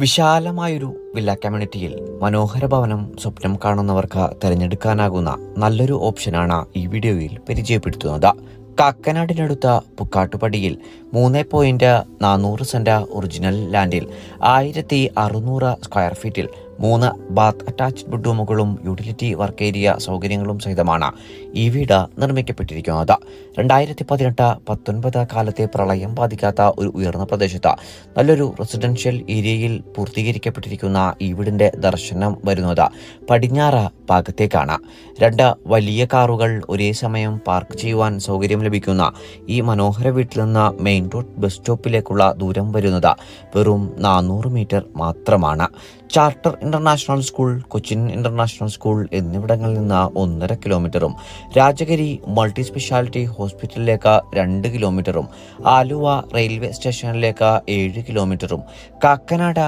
വിശാലമായൊരു villa കമ്മ്യൂണിറ്റിയിൽ മനോഹര ഭവനം സ്വപ്നം കാണുന്നവർക്ക് തിരഞ്ഞെടുക്കാനാകുന്ന നല്ലൊരു ഓപ്ഷനാണ് ഈ വീഡിയോയിൽ പരിചയപ്പെടുത്തുന്നത്. കാക്കനാടിനടുത്ത പുക്കാട്ടുപടിയിൽ 3.400 സെന്റ് ഒറിജിനൽ ലാൻഡിൽ 1600 സ്ക്വയർ ഫീറ്റിൽ 3 ബാത്ത് അറ്റാച്ച്ഡ് ബെഡ്റൂമുകളും യൂട്ടിലിറ്റി വർക്ക് ഏരിയ സൗകര്യങ്ങളും സഹിതമാണ് ഈ വീട് നിർമ്മിക്കപ്പെട്ടിരിക്കുന്നത്. 2018-19 കാലത്തെ പ്രളയം ബാധിക്കാത്ത ഒരു ഉയർന്ന പ്രദേശത്ത് നല്ലൊരു റെസിഡൻഷ്യൽ ഏരിയയിൽ പൂർത്തീകരിക്കപ്പെട്ടിരിക്കുന്ന ഈ വീടിന്റെ ദർശനം വരുന്നത് പടിഞ്ഞാറ് ഭാഗത്തേക്കാണ്. 2 വലിയ കാറുകൾ ഒരേ സമയം പാർക്ക് ചെയ്യുവാൻ സൗകര്യം ലഭിക്കുന്ന ഈ മനോഹര വീട്ടിൽ നിന്ന് മെയിൻ റോഡ് ബസ് സ്റ്റോപ്പിലേക്കുള്ള ദൂരം വരുന്നത് വെറും 400 മീറ്റർ മാത്രമാണ്. Charter international school, Cochin international school എന്നിവിടങ്ങളിൽ നിന്ന് 1.5 കിലോമീറ്ററും രാജഗിരി മൾട്ടി സ്പെഷ്യാലിറ്റി ഹോസ്പിറ്റലിലേക്ക് 2 കിലോമീറ്ററും ആലുവ റെയിൽവേ സ്റ്റേഷനിലേക്ക് 7 കിലോമീറ്ററും കാക്കനാട്